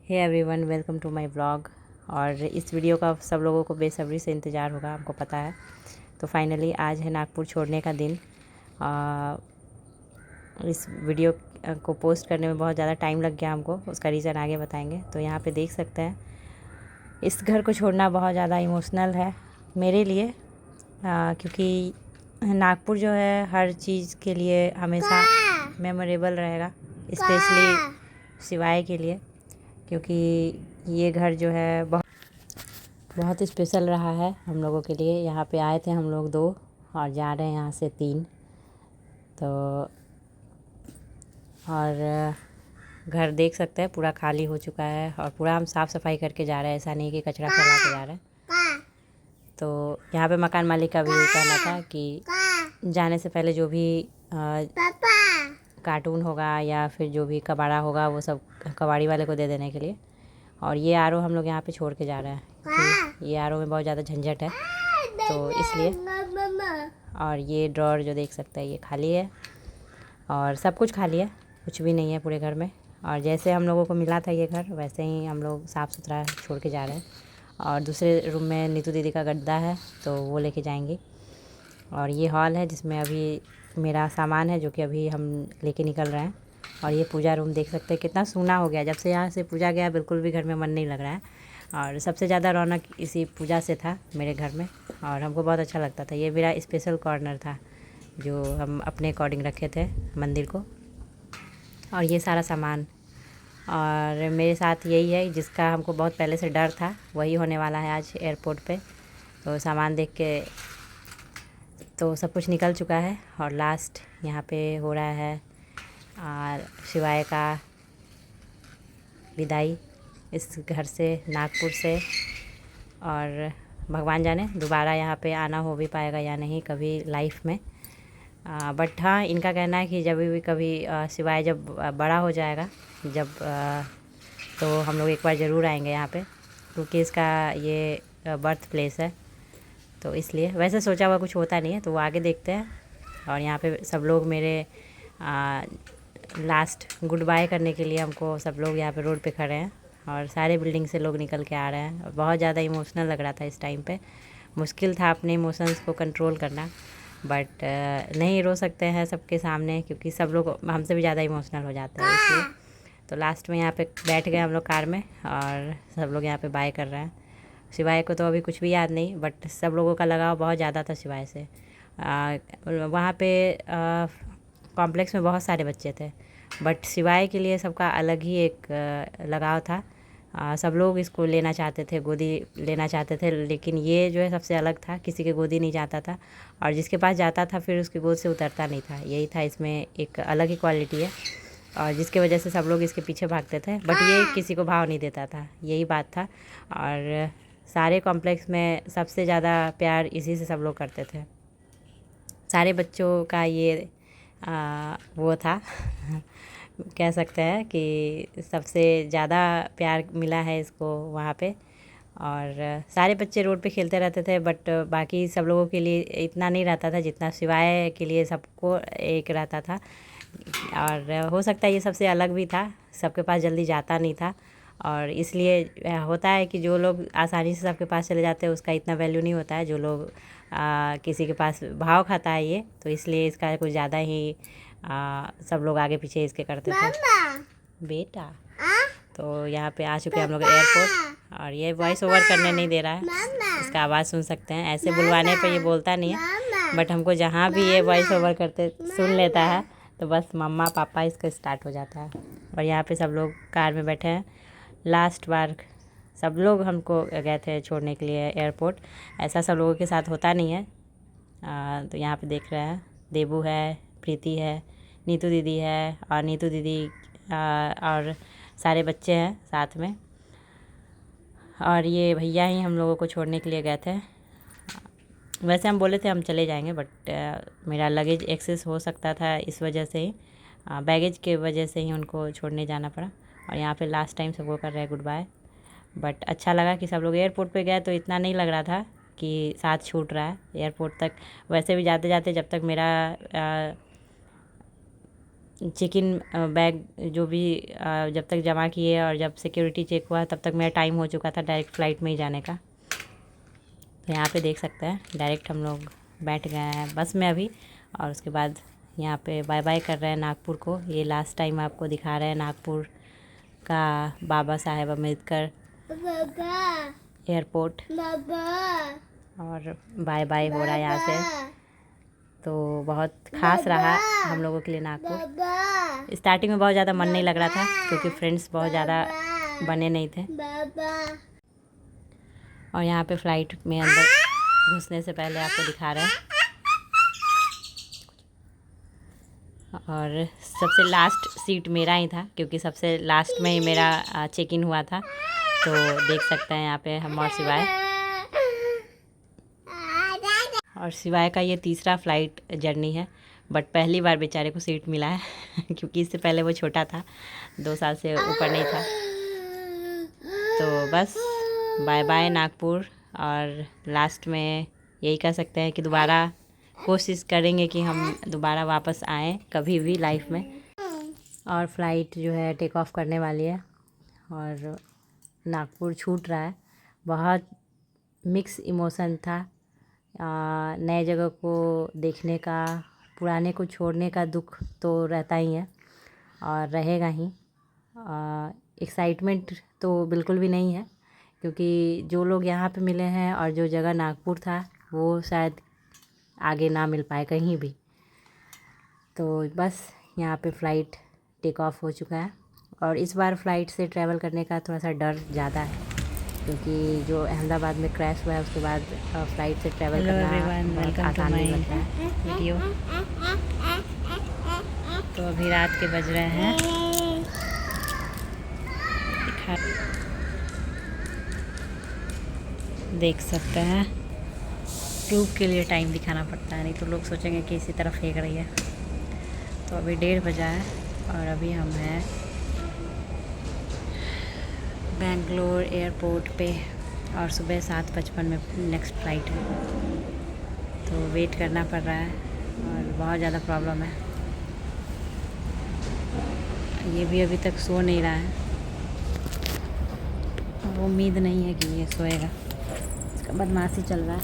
Hey everyone, welcome to my vlog. और इस video का सब लोगों को बेसब्री से इंतज़ार होगा, हमको पता है। तो फाइनली आज है नागपुर छोड़ने का दिन। इस वीडियो को पोस्ट करने में बहुत ज़्यादा टाइम लग गया हमको, उसका रीज़न आगे बताएंगे। तो यहाँ पे देख सकते हैं, इस घर को छोड़ना बहुत ज़्यादा इमोशनल है मेरे लिए, क्योंकि नागपुर जो है हर चीज़ के लिए हमेशा मेमोरेबल रहेगा, स्पेशली शिवाय के लिए, क्योंकि ये घर जो है बहुत स्पेशल रहा है हम लोगों के लिए। यहाँ पे आए थे हम लोग 2 और जा रहे हैं यहाँ से 3। तो और घर देख सकते हैं पूरा खाली हो चुका है और पूरा हम साफ़ सफाई करके जा रहे हैं, ऐसा नहीं कि कचरा फैला के जा रहे हैं। तो यहाँ पे मकान मालिक का भी कहना था कि जाने से पहले जो भी कार्टून होगा या फिर जो भी कबाड़ा होगा वो सब कबाड़ी वाले को दे देने के लिए। और ये आरओ हम लोग यहाँ पे छोड़ के जा रहे हैं क्योंकि ये आरओ में बहुत ज़्यादा झंझट है, तो इसलिए। और ये ड्रॉर जो देख सकते हैं ये खाली है और सब कुछ खाली है, कुछ भी नहीं है पूरे घर में। और जैसे हम लोगों को मिला था ये घर, वैसे ही हम लोग साफ़ सुथरा छोड़ के जा रहे हैं। और दूसरे रूम में नीतू दीदी का गद्दा है, तो वो लेके जाएंगी। और ये हॉल है जिसमें अभी मेरा सामान है, जो कि अभी हम लेके निकल रहे हैं। और ये पूजा रूम देख सकते हैं कितना सूना हो गया, जब से यहाँ से पूजा गया बिल्कुल भी घर में मन नहीं लग रहा है। और सबसे ज़्यादा रौनक इसी पूजा से था मेरे घर में, और हमको बहुत अच्छा लगता था। ये मेरा स्पेशल कॉर्नर था जो हम अपने अकॉर्डिंग रखे थे मंदिर को। और ये सारा सामान, और मेरे साथ यही है जिसका हमको बहुत पहले से डर था, वही होने वाला है आज एयरपोर्ट पे। तो सामान देख के तो सब कुछ निकल चुका है। और लास्ट यहाँ पे हो रहा है और शिवाय का विदाई इस घर से, नागपुर से। और भगवान जाने दोबारा यहाँ पे आना हो भी पाएगा या नहीं कभी लाइफ में। बट हाँ, इनका कहना है कि जब भी कभी शिवाय जब बड़ा हो जाएगा, जब तो हम लोग एक बार ज़रूर आएंगे यहाँ पे, क्योंकि इसका ये बर्थ प्लेस है। तो इसलिए वैसे सोचा हुआ कुछ होता नहीं है, तो वो आगे देखते हैं। और यहाँ पे सब लोग मेरे लास्ट गुड बाय करने के लिए हमको सब लोग यहाँ पे रोड पे खड़े हैं, और सारे बिल्डिंग से लोग निकल के आ रहे हैं। और बहुत ज़्यादा इमोशनल लग रहा था इस टाइम पे, मुश्किल था अपने इमोशंस को कंट्रोल करना। बट नहीं रो सकते हैं सबके सामने, क्योंकि सब लोग हमसे भी ज़्यादा इमोशनल हो जाते हैं, इसलिए। तो लास्ट में यहाँ पे बैठ गए हम लोग कार में, और सब लोग यहाँ पे बाय कर रहे हैं। शिवाय को तो अभी कुछ भी याद नहीं, बट सब लोगों का लगाव बहुत ज़्यादा था शिवाय से। वहाँ पे कॉम्प्लेक्स में बहुत सारे बच्चे थे, बट शिवाय के लिए सबका अलग ही एक लगाव था। सब लोग इसको लेना चाहते थे, गोदी लेना चाहते थे, लेकिन ये जो है सबसे अलग था, किसी के गोदी नहीं जाता था, और जिसके पास जाता था फिर उसकी गोद से उतरता नहीं था। यही था इसमें एक अलग ही क्वालिटी है, और जिसके वजह से सब लोग इसके पीछे भागते थे, बट ये किसी को भाव नहीं देता था, यही बात था। और सारे कॉम्प्लेक्स में सबसे ज़्यादा प्यार इसी से सब लोग करते थे। सारे बच्चों का ये वो था कह सकते हैं कि सबसे ज़्यादा प्यार मिला है इसको वहाँ पे। और सारे बच्चे रोड पे खेलते रहते थे, बट बाकी सब लोगों के लिए इतना नहीं रहता था जितना शिवाय के लिए सबको एक रहता था। और हो सकता है ये सबसे अलग भी था, सबके पास जल्दी जाता नहीं था, और इसलिए होता है कि जो लोग आसानी से सबके पास चले जाते हैं उसका इतना वैल्यू नहीं होता है, जो लोग किसी के पास भाव खाता है ये, तो इसलिए इसका कुछ ज़्यादा ही सब लोग आगे पीछे इसके करते थे। बेटा तो यहाँ पे आ चुके हैं हम लोग एयरपोर्ट, और ये वॉइस ओवर करने नहीं दे रहा है, इसका आवाज़ सुन सकते हैं। ऐसे बुलवाने पे ये बोलता नहीं है, बट हमको जहाँ भी ये वॉइस ओवर करते सुन लेता है, तो बस मम्मा पापा इसका स्टार्ट हो जाता है। और यहाँ पे सब लोग कार में बैठे हैं। लास्ट बार सब लोग हमको गए थे छोड़ने के लिए एयरपोर्ट, ऐसा सब लोगों के साथ होता नहीं है। तो यहाँ पे देख रहे हैं, देबू है, प्रीति है, नीतू दीदी है, और नीतू दीदी और सारे बच्चे हैं साथ में। और ये भैया ही हम लोगों को छोड़ने के लिए गए थे। वैसे हम बोले थे हम चले जाएंगे, बट मेरा लगेज एक्सेस हो सकता था, इस वजह से ही बैगेज के वजह से ही उनको छोड़ने जाना पड़ा। और यहाँ पे लास्ट टाइम सबको कर रहे हैं गुड बाय। बट अच्छा लगा कि सब लोग एयरपोर्ट पे गए, तो इतना नहीं लग रहा था कि साथ छूट रहा है एयरपोर्ट तक। वैसे भी जाते जाते जब तक मेरा चेक इन बैग जो भी जब तक जमा किए और जब सिक्योरिटी चेक हुआ तब तक मेरा टाइम हो चुका था डायरेक्ट फ़्लाइट में ही जाने का। तो यहाँ पे देख सकते हैं डायरेक्ट हम लोग बैठ गए हैं बस में अभी, और उसके बाद यहाँ पे बाय बाय कर रहे हैं नागपुर को। ये लास्ट टाइम आपको दिखा रहे हैं नागपुर का बाबा साहेब अम्बेडकर एयरपोर्ट, और बाय बाय हो रहा है यहाँ से। तो बहुत ख़ास रहा हम लोगों के लिए नागपुर। स्टार्टिंग में बहुत ज़्यादा मन नहीं लग रहा था क्योंकि फ्रेंड्स बहुत ज़्यादा बने नहीं थे। और यहाँ पे फ़्लाइट में अंदर घुसने से पहले आपको दिखा रहे हैं, और सबसे लास्ट सीट मेरा ही था क्योंकि सबसे लास्ट में ही मेरा चेक इन हुआ था। तो देख सकते हैं यहाँ पे हम और सिवाय का ये तीसरा फ़्लाइट जर्नी है, बट पहली बार बेचारे को सीट मिला है क्योंकि इससे पहले वो छोटा था, 2 साल से ऊपर नहीं था। तो बस बाय बाय नागपुर, और लास्ट में यही कह सकते हैं कि दोबारा कोशिश करेंगे कि हम दोबारा वापस आएँ कभी भी लाइफ में। और फ़्लाइट जो है टेक ऑफ करने वाली है और नागपुर छूट रहा है। बहुत मिक्स इमोशन था। नए जगह को देखने का, पुराने को छोड़ने का दुख तो रहता ही है और रहेगा ही। एक्साइटमेंट तो बिल्कुल भी नहीं है क्योंकि जो लोग यहाँ पे मिले हैं और जो जगह नागपुर था वो शायद आगे ना मिल पाए कहीं भी। तो बस यहाँ पे फ़्लाइट टेक ऑफ हो चुका है, और इस बार फ़्लाइट से ट्रैवल करने का थोड़ा सा डर ज़्यादा है क्योंकि जो अहमदाबाद में क्रैश हुआ है उसके बाद फ़्लाइट से ट्रैवल करना बहुत आसान नहीं लगता है। वीडियो तो अभी रात के बज रहे हैं, देख सकते हैं। प्रूफ के लिए टाइम दिखाना पड़ता है, नहीं तो लोग सोचेंगे कि इसी तरफ फेंक रही है। तो अभी 1:30 बजा है और अभी हम हैं बेंगलोर एयरपोर्ट पे, और सुबह 7:55 में नेक्स्ट फ़्लाइट है। तो वेट करना पड़ रहा है और बहुत ज़्यादा प्रॉब्लम है। ये भी अभी तक सो नहीं रहा है, वो उम्मीद नहीं है कि ये सोएगा, इसका बदमाशी चल रहा है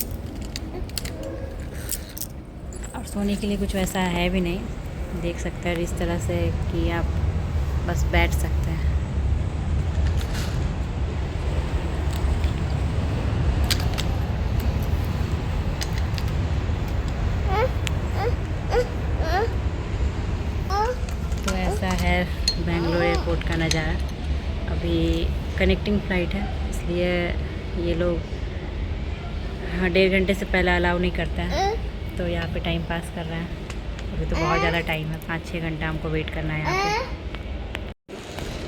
और सोने के लिए कुछ वैसा है भी नहीं। देख सकते हैं इस तरह से कि आप बस बैठ सकते हैं। तो ऐसा है बेंगलोर एयरपोर्ट का नज़ारा। अभी कनेक्टिंग फ़्लाइट है इसलिए ये लोग 1.5 घंटे से पहले अलाउ नहीं करते हैं, तो यहाँ पे टाइम पास कर रहे हैं। अभी तो बहुत ज़्यादा टाइम है, 5-6 घंटा हमको वेट करना है यहाँ पे।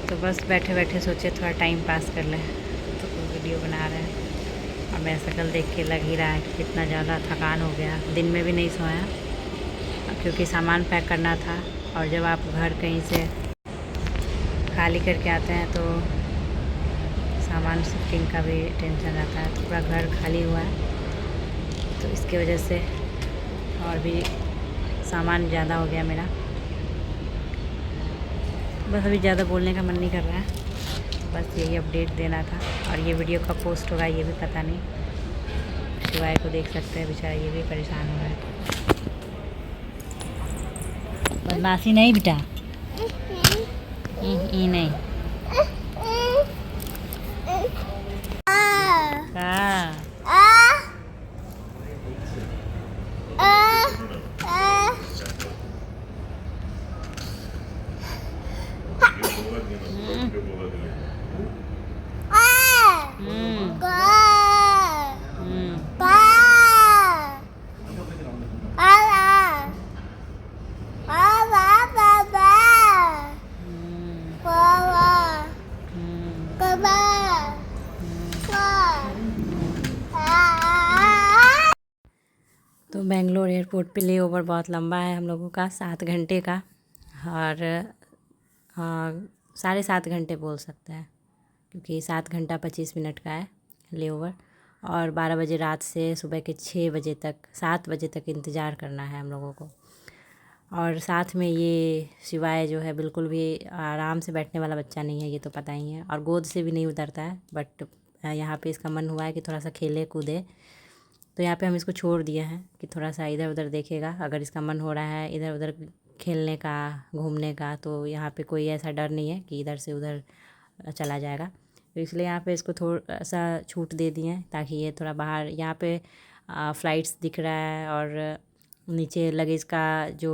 तो बस बैठे बैठे सोचे थोड़ा टाइम पास कर लें, तो वीडियो बना रहे हैं। और मेरा शक्ल देख के लग ही रहा है कि कितना ज़्यादा थकान हो गया। दिन में भी नहीं सोया क्योंकि सामान पैक करना था, और जब आप घर कहीं से खाली करके आते हैं तो सामान शिफ्टिंग का भी टेंशन रहता है। तो पूरा घर खाली हुआ है, तो इसकी वजह से और भी सामान ज़्यादा हो गया मेरा। बस अभी ज़्यादा बोलने का मन नहीं कर रहा है, बस यही अपडेट देना था। और ये वीडियो कब पोस्ट होगा ये भी पता नहीं। शिवाय को देख सकते हैं, बेचारा ये भी परेशान हो रहा है। बदमाशी नहीं बेटा, ये नहीं तो बेंगलोर एयरपोर्ट पे ले ओवर बहुत लंबा है हम लोगों का, 7 घंटे का, और 7.5 घंटे बोल सकते हैं क्योंकि 7 घंटा 25 मिनट का है ले ओवर। और 12 बजे रात से सुबह के 6 बजे तक, 7 बजे तक इंतज़ार करना है हम लोगों को। और साथ में ये शिवाय जो है बिल्कुल भी आराम से बैठने वाला बच्चा नहीं है, ये तो पता ही है, और गोद से भी नहीं उतरता है। बट यहाँ पे इसका मन हुआ है कि थोड़ा सा खेले कूदे, तो यहाँ पे हम इसको छोड़ दिए हैं कि थोड़ा सा इधर उधर देखेगा। अगर इसका मन हो रहा है इधर उधर खेलने का, घूमने का, तो यहाँ पे कोई ऐसा डर नहीं है कि इधर से उधर चला जाएगा। तो इसलिए यहाँ पे इसको थोड़ा सा छूट दे दिए हैं ताकि ये थोड़ा बाहर, यहाँ पे फ्लाइट्स दिख रहा है और नीचे लगेज का जो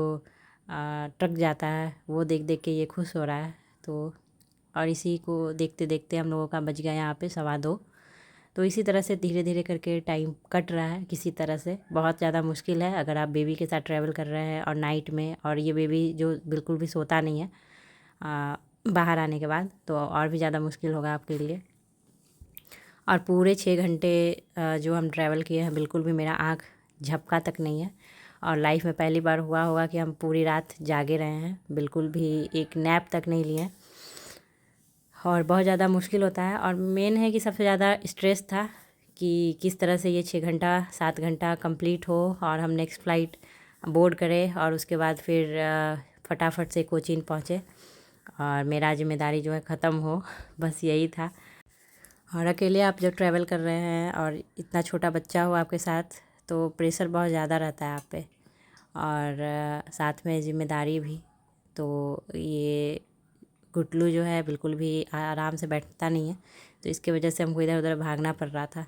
ट्रक जाता है वो देख देख के ये खुश हो रहा है। तो और इसी को देखते देखते हम लोगों का बज गया यहाँ पे 2:15। तो इसी तरह से धीरे धीरे करके टाइम कट रहा है किसी तरह से। बहुत ज़्यादा मुश्किल है अगर आप बेबी के साथ ट्रैवल कर रहे हैं और नाइट में, और ये बेबी जो बिल्कुल भी सोता नहीं है बाहर आने के बाद, तो और भी ज़्यादा मुश्किल होगा आपके लिए। और पूरे 6 घंटे जो हम ट्रैवल किए हैं बिल्कुल भी मेरा आँख झपका तक नहीं है, और लाइफ में पहली बार हुआ होगा कि हम पूरी रात जागे रहे हैं, बिल्कुल भी एक नैप तक नहीं लिए। और बहुत ज़्यादा मुश्किल होता है, और मेन है कि सबसे ज़्यादा स्ट्रेस था कि किस तरह से ये 6 घंटा 7 घंटा कंप्लीट हो और हम नेक्स्ट फ़्लाइट बोर्ड करें, और उसके बाद फिर फटाफट से कोचीन पहुँचे और मेरा जिम्मेदारी जो है ख़त्म हो, बस यही था। और अकेले आप जब ट्रैवल कर रहे हैं और इतना छोटा बच्चा हो आपके साथ, तो प्रेशर बहुत ज़्यादा रहता है आप पे, और साथ में जिम्मेदारी भी। तो ये गुटलू जो है बिल्कुल भी आराम से बैठता नहीं है, तो इसकी वजह से हमको इधर उधर भागना पड़ रहा था,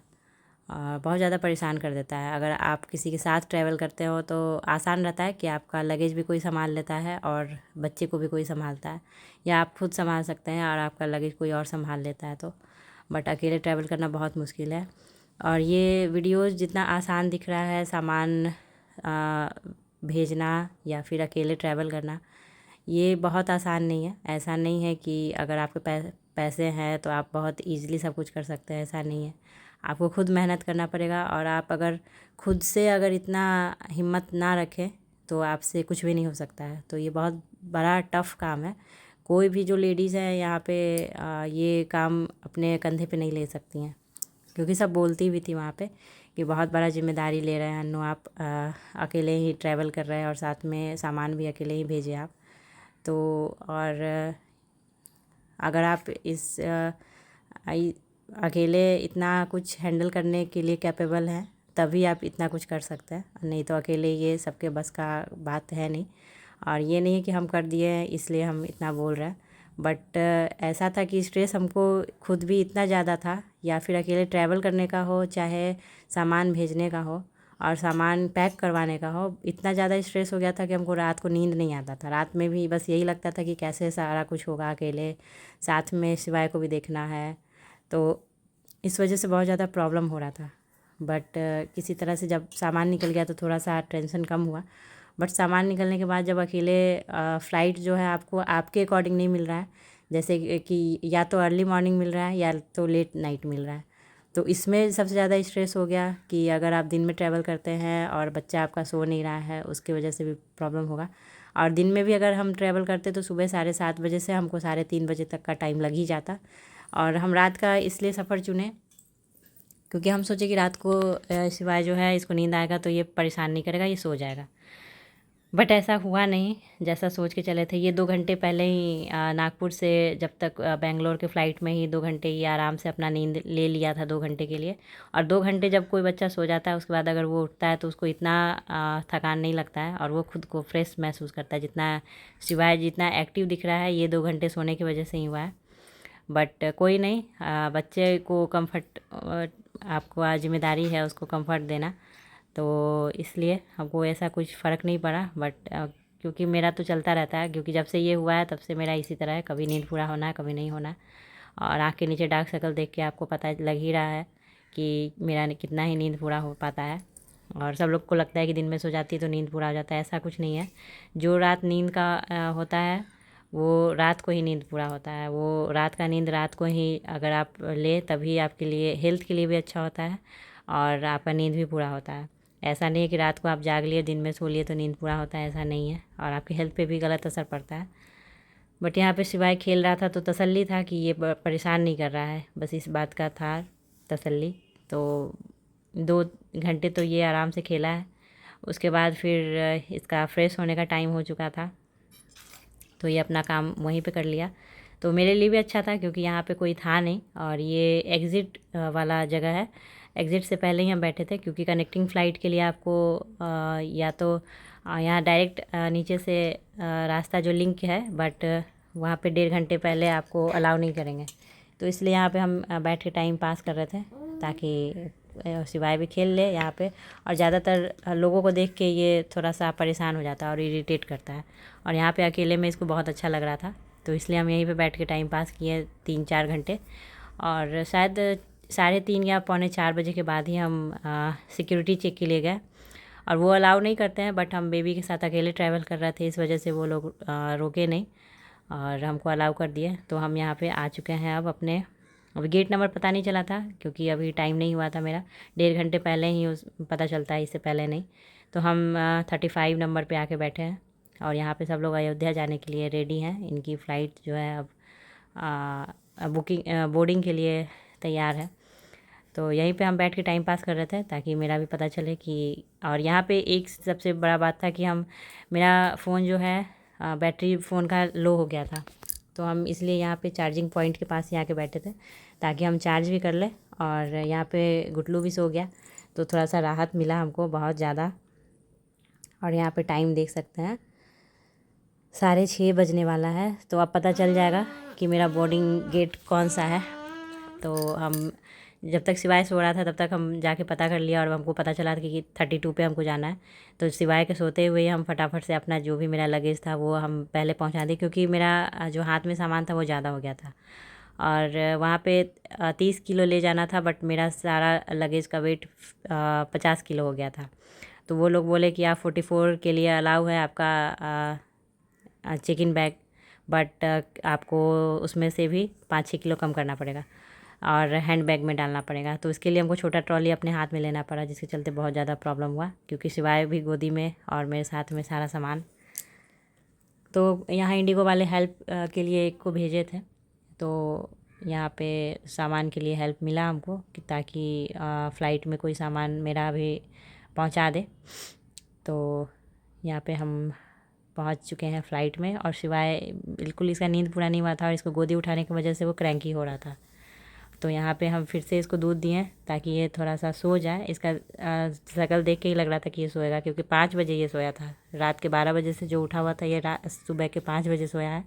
और बहुत ज़्यादा परेशान कर देता है। अगर आप किसी के साथ ट्रैवल करते हो तो आसान रहता है कि आपका लगेज भी कोई संभाल लेता है और बच्चे को भी कोई संभालता है, या आप खुद संभाल सकते हैं और आपका लगेज कोई और संभाल लेता है। तो बट अकेले ट्रैवल करना बहुत मुश्किल है। और ये वीडियोज़ जितना आसान दिख रहा है सामान भेजना या फिर अकेले ट्रैवल करना, ये बहुत आसान नहीं है। ऐसा नहीं है कि अगर आपके पैसे हैं तो आप बहुत ईज़िली सब कुछ कर सकते हैं, ऐसा नहीं है। आपको खुद मेहनत करना पड़ेगा, और आप अगर खुद से अगर इतना हिम्मत ना रखें तो आपसे कुछ भी नहीं हो सकता है। तो ये बहुत बड़ा टफ़ काम है। कोई भी जो लेडीज़ हैं यहाँ पे ये काम अपने कंधे पे नहीं ले सकती हैं, क्योंकि सब बोलती भी थी वहाँ पे कि बहुत बड़ा जिम्मेदारी ले रहे हैं अन्नू आप, अकेले ही ट्रैवल कर रहे हैं और साथ में सामान भी अकेले ही भेजे आप। तो और अगर आप अकेले इतना कुछ हैंडल करने के लिए कैपेबल हैं तभी आप इतना कुछ कर सकते हैं, नहीं तो अकेले ये सबके बस का बात है नहीं। और ये नहीं है कि हम कर दिए इसलिए हम इतना बोल रहे हैं, बट ऐसा था कि स्ट्रेस हमको खुद भी इतना ज़्यादा था, या फिर अकेले ट्रैवल करने का हो, चाहे सामान भेजने का हो और सामान पैक करवाने का हो, इतना ज़्यादा स्ट्रेस हो गया था कि हमको रात को नींद नहीं आता था। रात में भी बस यही लगता था कि कैसे सारा कुछ होगा अकेले, साथ में शिवाय को भी देखना है, तो इस वजह से बहुत ज़्यादा प्रॉब्लम हो रहा था। बट किसी तरह से जब सामान निकल गया तो थोड़ा सा टेंशन कम हुआ। बट सामान निकलने के बाद जब अकेले फ़्लाइट जो है आपको आपके अकॉर्डिंग नहीं मिल रहा है, जैसे कि या तो अर्ली मॉर्निंग मिल रहा है या तो लेट नाइट मिल रहा है, तो इसमें सबसे ज़्यादा स्ट्रेस हो गया कि अगर आप दिन में ट्रैवल करते हैं और बच्चा आपका सो नहीं रहा है, उसकी वजह से भी प्रॉब्लम होगा। और दिन में भी अगर हम ट्रैवल करते तो सुबह 7:30 बजे से हमको 3:30 बजे तक का टाइम लग ही जाता। और हम रात का इसलिए सफ़र चुने क्योंकि हम सोचे कि रात को शिवाय जो है इसको नींद आएगा तो ये परेशान नहीं करेगा, ये सो जाएगा। बट ऐसा हुआ नहीं जैसा सोच के चले थे। ये 2 घंटे पहले ही नागपुर से जब तक बेंगलोर के फ़्लाइट में ही 2 घंटे ये आराम से अपना नींद ले लिया था 2 घंटे के लिए। और 2 घंटे जब कोई बच्चा सो जाता है उसके बाद अगर वो उठता है तो उसको इतना थकान नहीं लगता है और वो खुद को फ्रेश महसूस करता है। जितना शिवाय जितना एक्टिव दिख रहा है ये 2 घंटे सोने की वजह से ही हुआ है। बट कोई नहीं, बच्चे को कंफर्ट, आपको आज जिम्मेदारी है उसको कंफर्ट देना, तो इसलिए हमको ऐसा कुछ फ़र्क नहीं पड़ा। बट क्योंकि मेरा तो चलता रहता है, क्योंकि जब से ये हुआ है तब से मेरा इसी तरह है, कभी नींद पूरा होना है कभी नहीं होना। और आँख के नीचे डार्क सर्कल देख के आपको पता लग ही रहा है कि मेरा कितना ही नींद पूरा हो पाता है। और सब लोग को लगता है कि दिन में सो जाती है तो नींद पूरा हो जाता है, ऐसा कुछ नहीं है। जो रात नींद का होता है वो रात को ही नींद पूरा होता है। वो रात का नींद रात को ही अगर आप ले तभी आपके लिए हेल्थ के लिए भी अच्छा होता है और आपका नींद भी पूरा होता है। ऐसा नहीं है कि रात को आप जाग लिए दिन में सो लिए तो नींद पूरा होता है, ऐसा नहीं है, और आपकी हेल्थ पे भी गलत असर पड़ता है। बट यहाँ पे शिवाय खेल रहा था तो तसल्ली था कि ये परेशान नहीं कर रहा है, बस इस बात का था तसल्ली। तो 2 घंटे तो ये आराम से खेला है उसके बाद फिर इसका फ्रेश होने का टाइम हो चुका था, तो ये अपना काम वहीं पे कर लिया। तो मेरे लिए भी अच्छा था क्योंकि यहाँ पे कोई था नहीं, और ये एग्ज़िट वाला जगह है। एग्ज़िट से पहले ही हम बैठे थे क्योंकि कनेक्टिंग फ़्लाइट के लिए आपको या तो यहाँ डायरेक्ट नीचे से रास्ता जो लिंक है, बट वहाँ पे 1.5 घंटे पहले आपको अलाउ नहीं करेंगे। तो इसलिए यहाँ पे हम बैठ के टाइम पास कर रहे थे ताकि शिवाय भी खेल ले यहाँ पे। और ज़्यादातर लोगों को देख के ये थोड़ा सा परेशान हो जाता है और इरिटेट करता है, और यहाँ पे अकेले में इसको बहुत अच्छा लग रहा था, तो इसलिए हम यहीं पे बैठ के टाइम पास किए 3-4 घंटे। और शायद 3:30 या 3:45 के बाद ही हम सिक्योरिटी चेक के लिए गए, और वो अलाउ नहीं करते हैं, बट हम बेबी के साथ अकेले ट्रैवल कर रहे थे, इस वजह से वो लोग रोके नहीं और हमको अलाउ कर दिए। तो हम यहाँ पे आ चुके हैं अब अपने। अभी गेट नंबर पता नहीं चला था क्योंकि अभी टाइम नहीं हुआ था मेरा, 1.5 घंटे पहले ही उस पता चलता है, इससे पहले नहीं। तो हम 35 नंबर पे आके बैठे हैं, और यहाँ पे सब लोग अयोध्या जाने के लिए रेडी हैं। इनकी फ़्लाइट जो है अब बोर्डिंग के लिए तैयार है। तो यहीं पे हम बैठ के टाइम पास कर रहे थे ताकि मेरा भी पता चले कि, और यहाँ पे एक सबसे बड़ा बात था कि मेरा फ़ोन जो है बैटरी फ़ोन का लो हो गया था, तो हम इसलिए यहाँ पे चार्जिंग पॉइंट के पास ही आके बैठे थे ताकि हम चार्ज भी कर लें। और यहाँ पे गुटलू भी सो गया, तो थोड़ा सा राहत मिला हमको बहुत ज़्यादा। और यहाँ पे टाइम देख सकते हैं 6:30 बजने वाला है, तो अब पता चल जाएगा कि मेरा बोर्डिंग गेट कौन सा है। तो हम जब तक शिवाय सो रहा था तब तक हम जाके पता कर लिया, और हमको पता चला था कि 32 पे हमको जाना है। तो शिवाय के सोते हुए हम फटाफट से अपना जो भी मेरा लगेज था वो हम पहले पहुंचा दिए, क्योंकि मेरा जो हाथ में सामान था वो ज़्यादा हो गया था, और वहाँ पे 30 किलो ले जाना था, बट मेरा सारा लगेज का वेट 50 किलो हो गया था। तो वो लोग बोले कि आप 44 के लिए अलाउ है आपका चेक इन बैग, बट आपको उसमें से भी 5-6 किलो कम करना पड़ेगा और हैंड बैग में डालना पड़ेगा। तो इसके लिए हमको छोटा ट्रॉली अपने हाथ में लेना पड़ा, जिसके चलते बहुत ज़्यादा प्रॉब्लम हुआ, क्योंकि शिवाय भी गोदी में और मेरे साथ में सारा सामान। तो यहाँ इंडिगो वाले हेल्प के लिए एक को भेजे थे, तो यहाँ पे सामान के लिए हेल्प मिला हमको कि ताकि फ़्लाइट में कोई सामान मेरा भी पहुँचा दे। तो यहाँ पे हम पहुँच चुके हैं फ़्लाइट में, और शिवाय बिल्कुल इसका नींद पूरा नहीं हुआ था, और इसको गोदी उठाने की वजह से वो क्रैंकी हो रहा था। तो यहाँ पे हम फिर से इसको दूध दिए ताकि ये थोड़ा सा सो जाए। इसका शक्ल देख के ही लग रहा था कि ये सोएगा, क्योंकि 5 बजे ये सोया था। रात के 12 बजे से जो उठा हुआ था, ये सुबह के 5 बजे सोया है।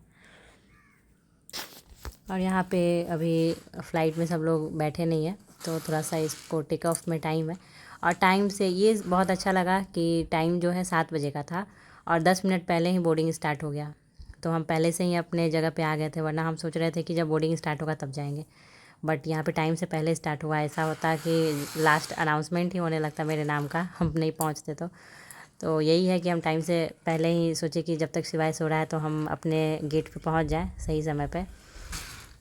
और यहाँ पे अभी फ़्लाइट में सब लोग बैठे नहीं हैं, तो थोड़ा सा इसको टेक ऑफ में टाइम है। और टाइम से ये बहुत अच्छा लगा कि टाइम जो है 7 बजे का था, और 10 मिनट पहले ही बोर्डिंग स्टार्ट हो गया। तो हम पहले से ही अपने जगह पे आ गए थे, वरना हम सोच रहे थे कि जब बोर्डिंग स्टार्ट होगा तब जाएंगे, बट यहाँ पे टाइम से पहले स्टार्ट हुआ। ऐसा होता कि लास्ट अनाउंसमेंट ही होने लगता मेरे नाम का, हम नहीं पहुँचते। तो यही है कि हम टाइम से पहले ही सोचे कि जब तक शिवाय सो रहा है तो हम अपने गेट पे पहुँच जाएं सही समय पे।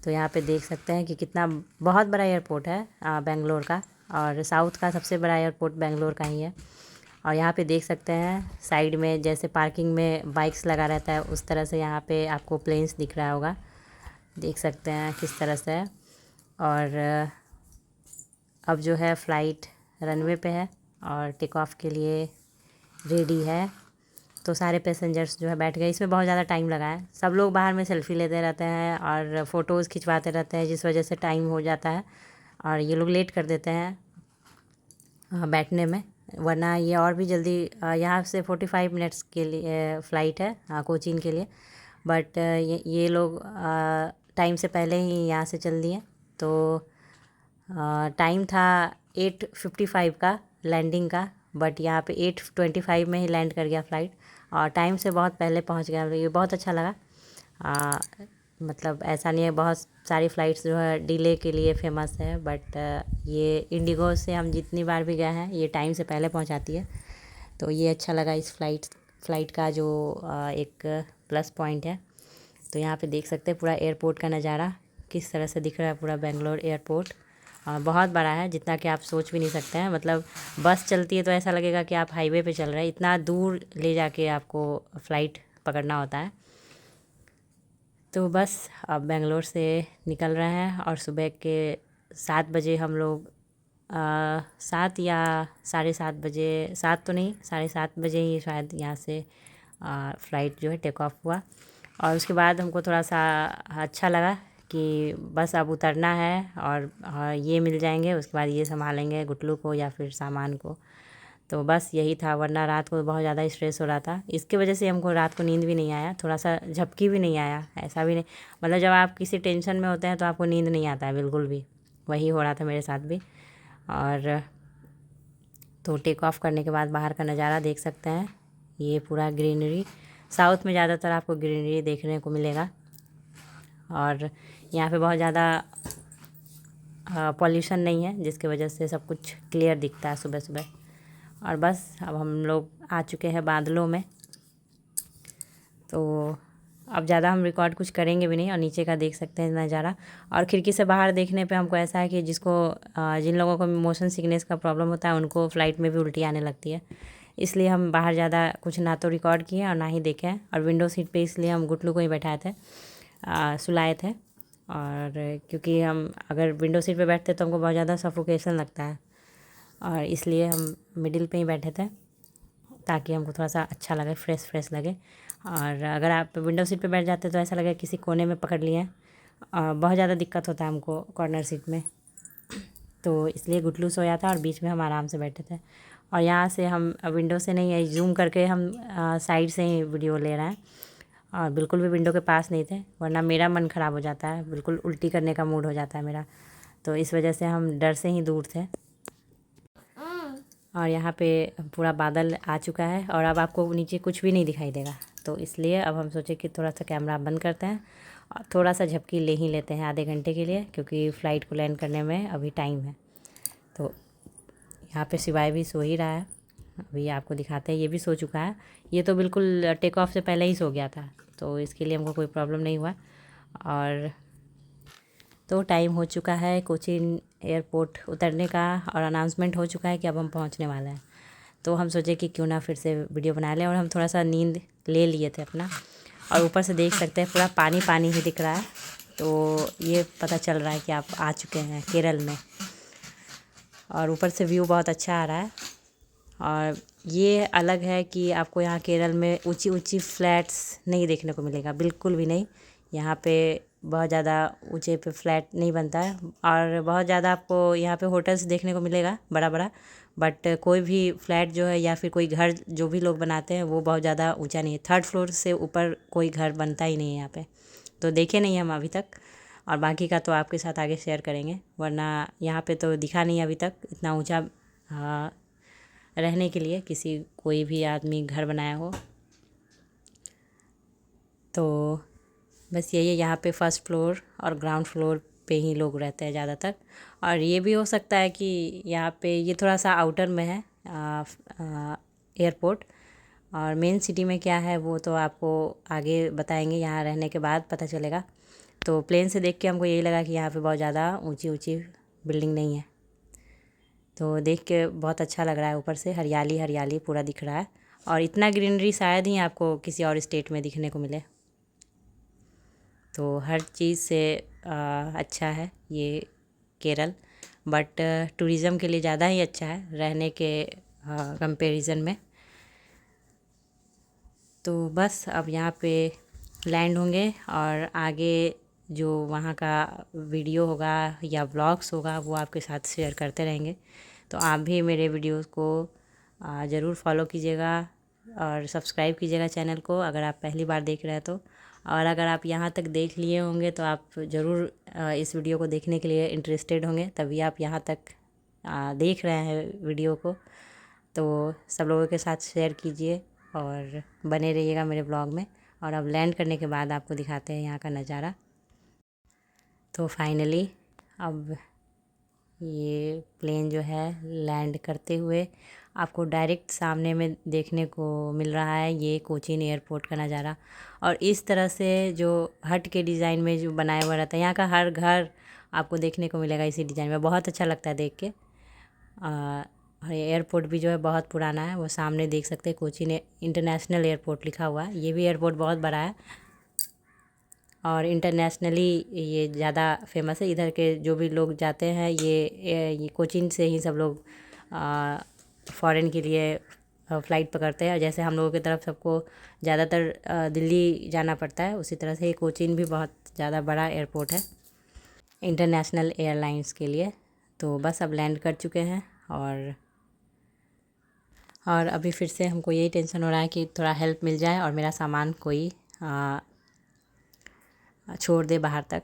तो यहाँ पे देख सकते हैं कि कितना बहुत बड़ा एयरपोर्ट है बेंगलोर का, और साउथ का सबसे बड़ा एयरपोर्ट बेंगलोर का ही है। और यहाँ पे देख सकते हैं साइड में जैसे पार्किंग में बाइक्स लगा रहता है, उस तरह से यहाँ पे आपको प्लेन्स दिख रहा होगा, देख सकते हैं किस तरह से है। और अब जो है फ़्लाइट रनवे पे है और टेक ऑफ के लिए रेडी है। तो सारे पैसेंजर्स जो है बैठ गए। इसमें बहुत ज़्यादा टाइम लगा है, सब लोग बाहर में सेल्फ़ी लेते रहते हैं और फ़ोटोज़ खिंचवाते रहते हैं, जिस वजह से टाइम हो जाता है और ये लोग लेट कर देते हैं बैठने में। वरना ये और भी जल्दी यहाँ से 45 मिनट्स के लिए फ़्लाइट है कोचीन के लिए, बट ये लोग टाइम से पहले ही यहाँ से चल दिए। तो टाइम था 8:55 का लैंडिंग का, बट यहाँ पे 8:25 में ही लैंड कर गया फ़्लाइट, और टाइम से बहुत पहले पहुँच गया। ये बहुत अच्छा लगा। मतलब ऐसा नहीं है, बहुत सारी फ़्लाइट्स जो है डिले के लिए फ़ेमस है, बट ये इंडिगो से हम जितनी बार भी गए हैं ये टाइम से पहले पहुँचाती है। तो ये अच्छा लगा इस फ़्लाइट का जो एक प्लस पॉइंट है। तो यहाँ पे देख सकते हैं पूरा एयरपोर्ट का नज़ारा किस तरह से दिख रहा है। पूरा बेंगलोर एयरपोर्ट बहुत बड़ा है, जितना कि आप सोच भी नहीं सकते हैं। मतलब बस चलती है तो ऐसा लगेगा कि आप हाईवे पे चल रहे हैं, इतना दूर ले जाके आपको फ़्लाइट पकड़ना होता है। तो बस अब बेंगलोर से निकल रहे हैं, और सुबह के 7 बजे हम लोग 7 या 7:30 बजे, 7 तो नहीं 7:30 बजे ही शायद यहाँ से फ़्लाइट जो है टेक ऑफ हुआ। और उसके बाद हमको थोड़ा सा अच्छा लगा कि बस अब उतरना है और ये मिल जाएंगे, उसके बाद ये संभालेंगे गुटलू को या फिर सामान को। तो बस यही था, वरना रात को बहुत ज़्यादा स्ट्रेस हो रहा था। इसकी वजह से हमको रात को नींद भी नहीं आया, थोड़ा सा झपकी भी नहीं आया, ऐसा भी नहीं। मतलब जब आप किसी टेंशन में होते हैं तो आपको नींद नहीं आता है बिल्कुल भी, वही हो रहा था मेरे साथ भी। और तो टेक ऑफ करने के बाद बाहर का नज़ारा देख सकते हैं, ये पूरा ग्रीनरी। साउथ में ज़्यादातर आपको ग्रीनरी देखने को मिलेगा और यहाँ पे बहुत ज़्यादा पॉल्यूशन नहीं है, जिसकी वजह से सब कुछ क्लियर दिखता है सुबह सुबह। और बस अब हम लोग आ चुके हैं बादलों में, तो अब ज़्यादा हम रिकॉर्ड कुछ करेंगे भी नहीं। और नीचे का देख सकते हैं नज़ारा। और खिड़की से बाहर देखने पे हमको ऐसा है कि जिन लोगों को मोशन सिकनेस का प्रॉब्लम होता है उनको फ़्लाइट में भी उल्टी आने लगती है, इसलिए हम बाहर ज़्यादा कुछ ना तो रिकॉर्ड किए और ना ही देखे। और विंडो सीट पे इसलिए हम गुटलू को ही बैठाए थे, सुलाए थे। और क्योंकि हम अगर विंडो सीट पे बैठते तो हमको बहुत ज़्यादा सफोकेशन लगता है, और इसलिए हम मिडिल पे ही बैठे थे ताकि हमको थोड़ा सा अच्छा लगे, फ्रेश फ्रेश लगे। और अगर आप विंडो सीट पे बैठ जाते तो ऐसा लगे किसी कोने में पकड़ लिए, और बहुत ज़्यादा दिक्कत होता है हमको कॉर्नर सीट में। तो इसलिए गुटलू सोया था और बीच में हम आराम से बैठे थे। और यहाँ से हम विंडो से नहीं, जूम करके हम साइड से ही वीडियो ले रहे हैं, और बिल्कुल भी विंडो के पास नहीं थे, वरना मेरा मन ख़राब हो जाता है, बिल्कुल उल्टी करने का मूड हो जाता है मेरा। तो इस वजह से हम डर से ही दूर थे। और यहाँ पे पूरा बादल आ चुका है और अब आपको नीचे कुछ भी नहीं दिखाई देगा, तो इसलिए अब हम सोचे कि थोड़ा सा कैमरा बंद करते हैं और थोड़ा सा झपकी ले ही लेते हैं आधे घंटे के लिए, क्योंकि फ़्लाइट को लैंड करने में अभी टाइम है। तो यहाँ पे सिवाय भी सो ही रहा है, अभी आपको दिखाते हैं, ये भी सो चुका है। ये तो बिल्कुल टेक ऑफ से पहले ही सो गया था, तो इसके लिए हमको कोई प्रॉब्लम नहीं हुआ। और तो टाइम हो चुका है कोचीन एयरपोर्ट उतरने का, और अनाउंसमेंट हो चुका है कि अब हम पहुंचने वाले हैं। तो हम सोचे कि क्यों ना फिर से वीडियो बना लें, और हम थोड़ा सा नींद ले लिए थे अपना। और ऊपर से देख सकते हैं पूरा पानी पानी ही दिख रहा है, तो ये पता चल रहा है कि आप आ चुके हैं केरल में। और ऊपर से व्यू बहुत अच्छा आ रहा है। और ये अलग है कि आपको यहाँ केरल में ऊंची ऊंची फ्लैट्स नहीं देखने को मिलेगा, बिल्कुल भी नहीं। यहाँ पे बहुत ज़्यादा ऊंचे पे फ्लैट नहीं बनता है, और बहुत ज़्यादा आपको यहाँ पे होटल्स देखने को मिलेगा बड़ा बड़ा, बट कोई भी फ्लैट जो है या फिर कोई घर जो भी लोग बनाते हैं वो बहुत ज़्यादा ऊंचा नहीं है। 3rd फ्लोर से ऊपर कोई घर बनता ही नहीं है यहाँ पे, तो देखे नहीं हम अभी तक। और बाकी का तो आपके साथ आगे शेयर करेंगे, वरना यहाँ पे तो दिखा नहीं अभी तक इतना ऊंचा रहने के लिए किसी कोई भी आदमी घर बनाया हो। तो बस यही है, यहाँ पे 1st फ्लोर और ग्राउंड फ्लोर पे ही लोग रहते हैं ज़्यादातर। और ये भी हो सकता है कि यहाँ पे ये थोड़ा सा आउटर में है एयरपोर्ट, और मेन सिटी में क्या है वो तो आपको आगे बताएंगे, यहाँ रहने के बाद पता चलेगा। तो प्लेन से देख के हमको यही लगा कि यहाँ पे बहुत ज़्यादा ऊंची ऊंची बिल्डिंग नहीं है, तो देख के बहुत अच्छा लग रहा है। ऊपर से हरियाली हरियाली पूरा दिख रहा है, और इतना ग्रीनरी शायद ही आपको किसी और स्टेट में दिखने को मिले। तो हर चीज़ से अच्छा है ये केरल, बट टूरिज़्म के लिए ज़्यादा ही अच्छा है रहने के कंपैरिजन में। तो बस अब यहाँ पे लैंड होंगे, और आगे जो वहाँ का वीडियो होगा या व्लॉग्स होगा वो आपके साथ शेयर करते रहेंगे। तो आप भी मेरे वीडियोस को ज़रूर फॉलो कीजिएगा और सब्सक्राइब कीजिएगा चैनल को, अगर आप पहली बार देख रहे हैं तो। और अगर आप यहाँ तक देख लिए होंगे तो आप ज़रूर इस वीडियो को देखने के लिए इंटरेस्टेड होंगे, तभी आप यहाँ तक देख रहे हैं वीडियो को। तो सब लोगों के साथ शेयर कीजिए और बने रहिएगा मेरे ब्लॉग में। और अब लैंड करने के बाद आपको दिखाते हैं यहाँ का नज़ारा। तो फाइनली अब ये प्लेन जो है लैंड करते हुए आपको डायरेक्ट सामने में देखने को मिल रहा है, ये कोचीन एयरपोर्ट का नज़ारा। और इस तरह से जो हट के डिज़ाइन में जो बनाया हुआ रहता है, यहाँ का हर घर आपको देखने को मिलेगा इसी डिज़ाइन में, बहुत अच्छा लगता है देख के। और एयरपोर्ट भी जो है बहुत पुराना है, वो सामने देख सकते हैं कोचीन इंटरनेशनल एयरपोर्ट लिखा हुआ है। ये भी एयरपोर्ट बहुत बड़ा है। और इंटरनेशनली ये ज़्यादा फेमस है। इधर के जो भी लोग जाते हैं ये कोचीन से ही सब लोग फ़ॉरेन के लिए फ़्लाइट पकड़ते हैं। और जैसे हम लोगों की तरफ सबको ज़्यादातर दिल्ली जाना पड़ता है, उसी तरह से ये कोचीन भी बहुत ज़्यादा बड़ा एयरपोर्ट है इंटरनेशनल एयरलाइंस के लिए। तो बस अब लैंड कर चुके हैं और अभी फिर से हमको यही टेंशन हो रहा है कि थोड़ा हेल्प मिल जाए और मेरा सामान कोई छोड़ दे बाहर तक।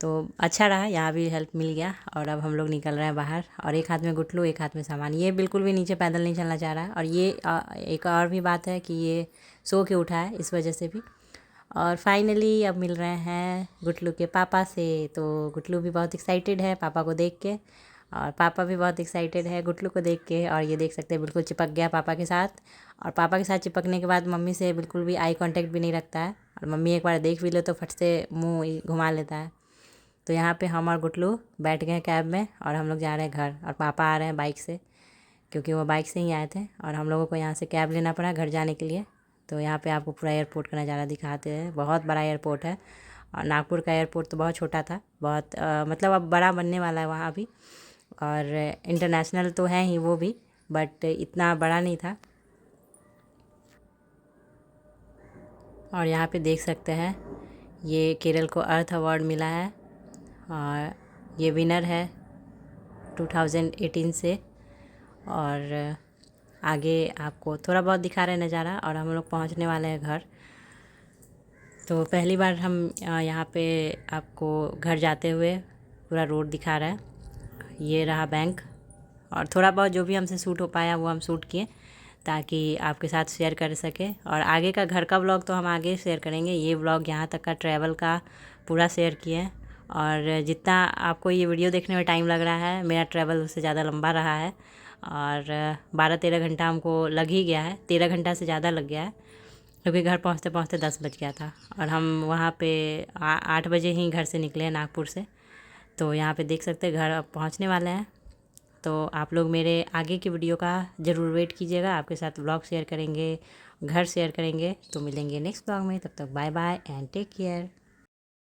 तो अच्छा रहा, यहाँ भी हेल्प मिल गया। और अब हम लोग निकल रहे हैं बाहर, और एक हाथ में गुटलू एक हाथ में सामान। ये बिल्कुल भी नीचे पैदल नहीं चलना चाह रहा है। और ये एक और भी बात है कि ये सो के उठा है, इस वजह से भी। और फाइनली अब मिल रहे हैं गुटलू के पापा से। तो गुटलू भी बहुत एक्साइटेड है पापा को देख के, और पापा भी बहुत एक्साइटेड है गुटलू को देख के। और ये देख सकते हैं बिल्कुल चिपक गया पापा के साथ। और पापा के साथ चिपकने के बाद मम्मी से बिल्कुल भी आई कांटेक्ट भी नहीं रखता है। और मम्मी एक बार देख भी लो तो फट से मुँह घुमा लेता है। तो यहाँ पे हम और गुटलू बैठ गए कैब में और हम लोग जा रहे हैं घर। और पापा आ रहे हैं बाइक से, क्योंकि वो बाइक से ही आए थे और हम लोगों को यहाँ से कैब लेना पड़ा घर जाने के लिए। तो यहाँ पे आपको पूरा एयरपोर्ट का नज़ारा दिखाते हैं। बहुत बड़ा एयरपोर्ट है। और नागपुर का एयरपोर्ट तो बहुत छोटा था, बहुत मतलब अब बड़ा बनने वाला है वहाँ भी। और इंटरनेशनल तो है ही वो भी, बट इतना बड़ा नहीं था। और यहाँ पे देख सकते हैं ये केरल को अर्थ अवार्ड मिला है, और ये विनर है 2018 से। और आगे आपको थोड़ा बहुत दिखा रहे हैं नज़ारा, और हम लोग पहुँचने वाले हैं घर। तो पहली बार हम यहाँ पे आपको घर जाते हुए पूरा रोड दिखा रहा है। ये रहा बैंक, और थोड़ा बहुत जो भी हमसे शूट हो पाया वो हम शूट किए ताकि आपके साथ शेयर कर सके। और आगे का घर का व्लॉग तो हम आगे शेयर करेंगे। ये व्लॉग यहाँ तक का ट्रैवल का पूरा शेयर किए। और जितना आपको ये वीडियो देखने में टाइम लग रहा है, मेरा ट्रैवल उससे ज़्यादा लंबा रहा है। और 12-13 घंटा हमको लग ही गया है, 13 घंटा से ज़्यादा लग गया है, क्योंकि घर पहुँचते पहुँचते 10 बज गया था। और हम वहाँ पे 8 बजे ही घर से निकले हैं नागपुर से। तो यहाँ पे देख सकते हैं घर अब पहुँचने वाले हैं। तो आप लोग मेरे आगे की वीडियो का ज़रूर वेट कीजिएगा। आपके साथ व्लॉग शेयर करेंगे, घर शेयर करेंगे। तो मिलेंगे नेक्स्ट व्लॉग में, तब तक bye bye and take care.